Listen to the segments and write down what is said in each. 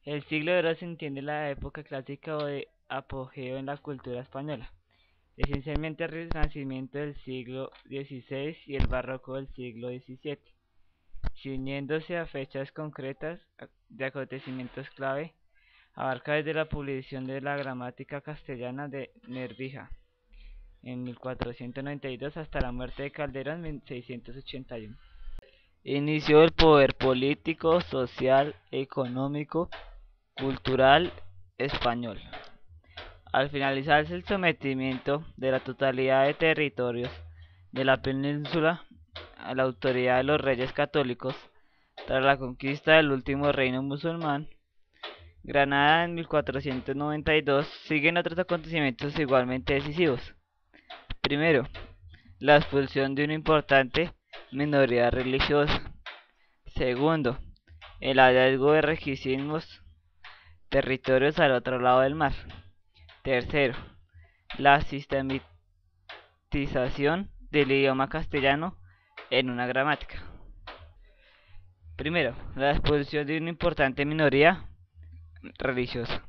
El siglo de oro se entiende la época clásica o de apogeo en la cultura española, esencialmente el Renacimiento del siglo XVI y el Barroco del siglo XVII, ciñéndose a fechas concretas de acontecimientos clave. Abarca desde la publicación de la gramática castellana de Nerbija en 1492 hasta la muerte de Calderón en 1681. Inició el poder político, social, económico, cultural español. Al finalizarse el sometimiento de la totalidad de territorios de la península a la autoridad de los reyes católicos, tras la conquista del último reino musulmán, Granada en 1492, siguen otros acontecimientos igualmente decisivos. Primero, la expulsión de una importante minoría religiosa. Segundo, el hallazgo de requisimos territorios al otro lado del mar. Tercero, la sistematización del idioma castellano en una gramática. Primero, la expulsión de una importante minoría religiosa.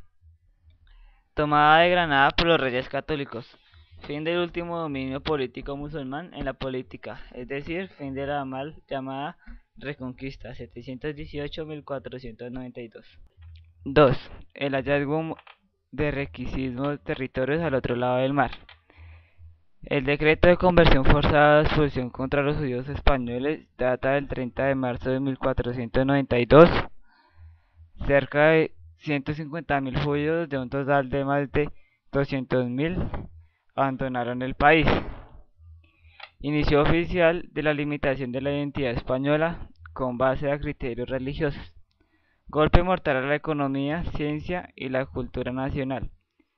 Tomada de Granada por los reyes católicos. Fin del último dominio político musulmán en la política, es decir, fin de la mal llamada Reconquista, 718-1492. 2. El hallazgo de requisitos territorios al otro lado del mar. El decreto de conversión forzada de expulsión contra los judíos españoles data del 30 de marzo de 1492. Cerca de 150.000 judíos de un total de más de 200.000 abandonaron el país. Inicio oficial de la limitación de la identidad española con base a criterios religiosos. Golpe mortal a la economía, ciencia y la cultura nacional.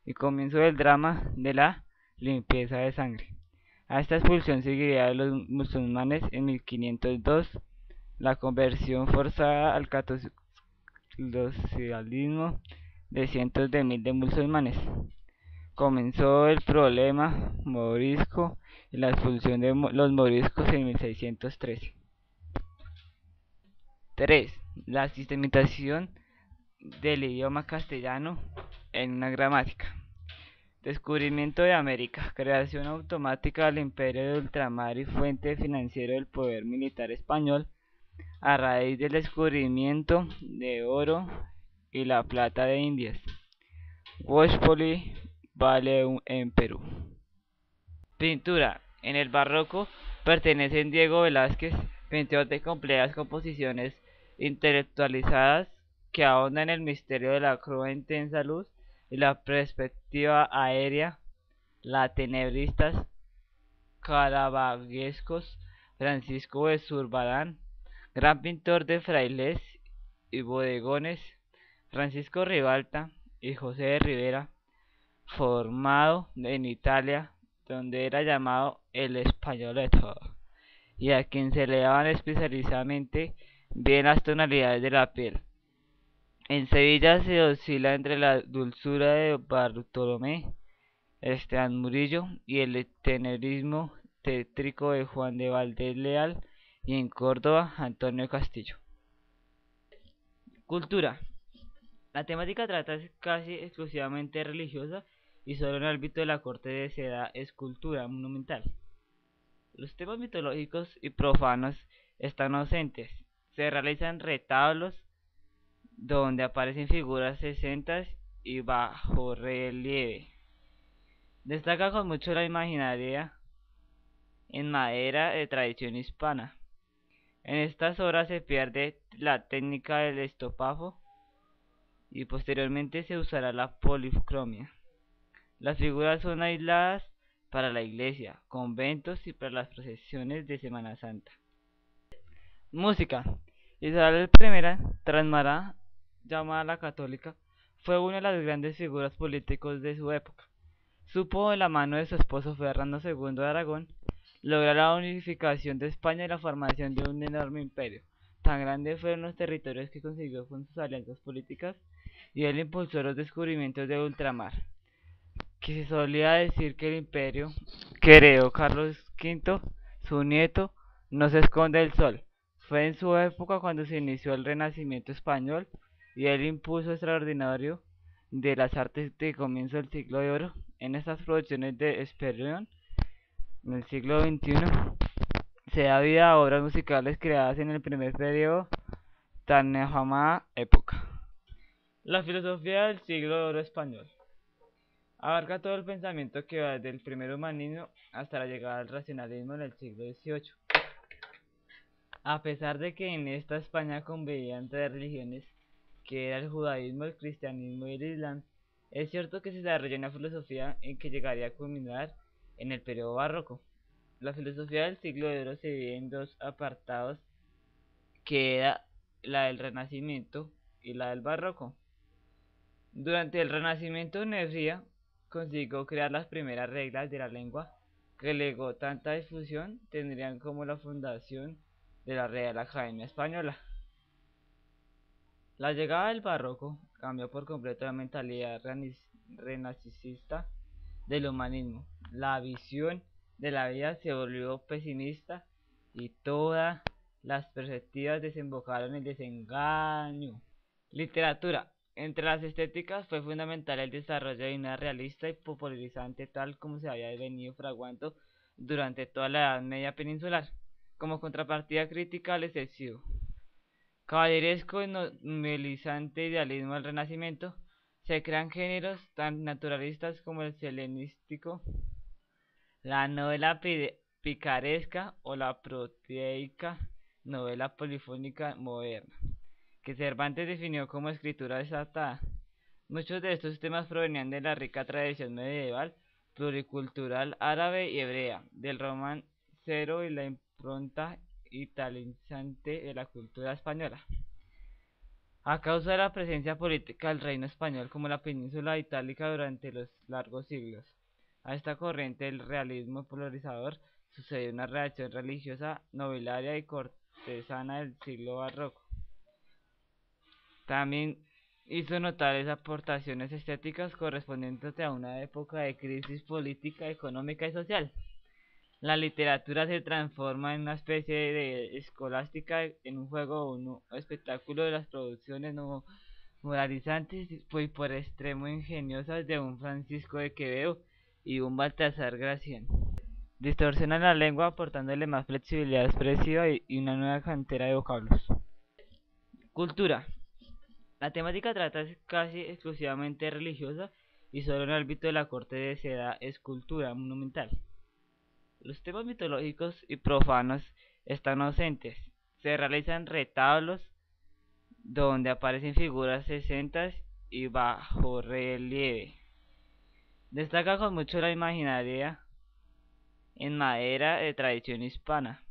Y comienzo del drama de la limpieza de sangre. A esta expulsión seguiría de los musulmanes en 1502 la conversión forzada al catolicismo de cientos de miles de musulmanes. Comenzó el problema morisco y la expulsión de los moriscos en 1613. 3. La sistematización del idioma castellano en una gramática. Descubrimiento de América. Creación automática del imperio de ultramar y fuente financiera del poder militar español a raíz del descubrimiento de oro y la plata de Indias. Woshpoli vale en Perú. Pintura. En el barroco pertenecen Diego Velázquez, pintor de complejas composiciones intelectualizadas que ahondan en el misterio de la cruda intensa luz y la perspectiva aérea, la tenebristas, caravaguescos. Francisco de Zurbarán, gran pintor de frailes y bodegones. Francisco Ribalta y José de Rivera, formado en Italia, donde era llamado el Espagnoletto, y a quien se le daban especializadamente bien las tonalidades de la piel. En Sevilla se oscila entre la dulzura de Bartolomé Esteban Murillo y el tenebrismo tétrico de Juan de Valdés Leal, y en Córdoba Antonio Castillo. Cultura. La temática trata casi exclusivamente religiosa y solo en el ámbito de la corte se da escultura monumental. Los temas mitológicos y profanos están ausentes. Se realizan retablos donde aparecen figuras exentas y bajo relieve. Destaca con mucho la imaginaria en madera de tradición hispana. En estas obras se pierde la técnica del estopafo y posteriormente se usará la policromia. Las figuras son aisladas para la iglesia, conventos y para las procesiones de Semana Santa. Música. Isabel I Transmará, llamada la Católica, fue una de las grandes figuras políticos de su época. Supo, de la mano de su esposo Fernando II de Aragón, lograr la unificación de España y la formación de un enorme imperio. Tan grandes fueron los territorios que consiguió con sus alianzas políticas, y él impulsó los descubrimientos de ultramar, que se solía decir que el imperio que heredó Carlos V, su nieto, no se esconde del sol. Fue en su época cuando se inició el Renacimiento español, y el impulso extraordinario de las artes de comienzo del siglo de oro. En estas producciones de Sperrion, en el siglo XXI, se da vida a obras musicales creadas en el primer periodo tan afamada época. La filosofía del siglo de oro español abarca todo el pensamiento que va desde el primer humanismo hasta la llegada al racionalismo en el siglo XVIII. A pesar de que en esta España convivían tres religiones, que era el judaísmo, el cristianismo y el islam, es cierto que se desarrolló una filosofía en que llegaría a culminar en el periodo barroco. La filosofía del siglo de oro se divide en dos apartados, que era la del Renacimiento y la del Barroco. Durante el Renacimiento, Nefría consiguió crear las primeras reglas de la lengua que legó tanta difusión tendrían como la fundación de la Real Academia Española. La llegada del barroco cambió por completo la mentalidad renacentista del humanismo. La visión de la vida se volvió pesimista y todas las perspectivas desembocaron en desengaño. Literatura. Entre las estéticas fue fundamental el desarrollo de una realista y popularizante tal como se había venido fraguando durante toda la Edad Media peninsular, como contrapartida crítica al excesivo caballeresco y novelizante idealismo del Renacimiento. Se crean géneros tan naturalistas como el helenístico, la novela picaresca o la proteica, novela polifónica moderna, que Cervantes definió como escritura desatada. Muchos de estos temas provenían de la rica tradición medieval, pluricultural árabe y hebrea, del romancero y la impronta italizante de la cultura española. A causa de la presencia política del reino español como la península itálica durante los largos siglos, a esta corriente del realismo polarizador sucedió una reacción religiosa, nobiliaria y cortesana del siglo barroco. También hizo notables aportaciones estéticas correspondientes a una época de crisis política, económica y social. La literatura se transforma en una especie de escolástica, en un juego o un espectáculo de las producciones no moralizantes y por extremo ingeniosas de un Francisco de Quevedo y un Baltasar Gracián. Distorsionan la lengua aportándole más flexibilidad expresiva y una nueva cantera de vocablos. Cultura. La temática trata casi exclusivamente religiosa y solo en el ámbito de la corte se da escultura monumental. Los temas mitológicos y profanos están ausentes. Se realizan retablos donde aparecen figuras exentas y bajo relieve. Destaca con mucho la imaginaria en madera de tradición hispana.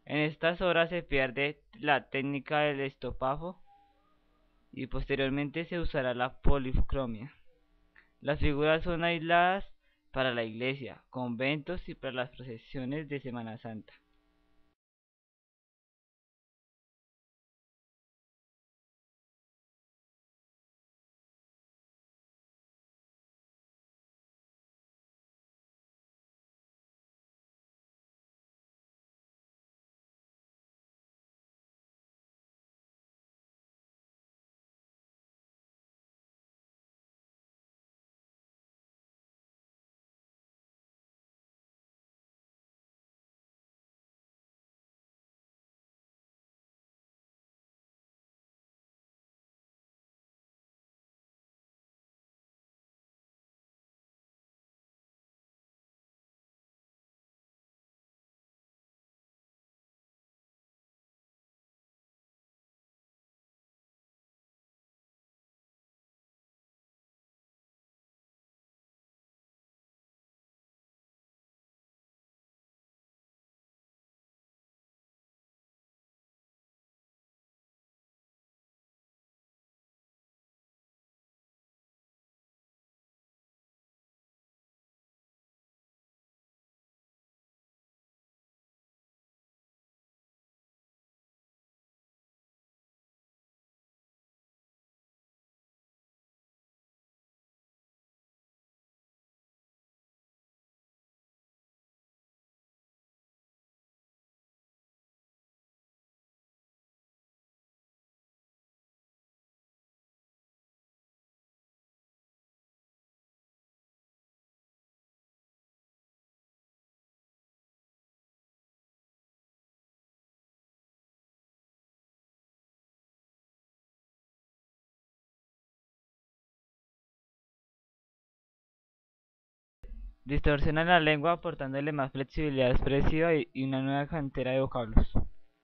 En estas obras se pierde la técnica del estopafo y posteriormente se usará la policromia. Las figuras son aisladas para la iglesia, conventos y para las procesiones de Semana Santa. Distorsionan la lengua aportándole más flexibilidad expresiva y una nueva cantera de vocablos.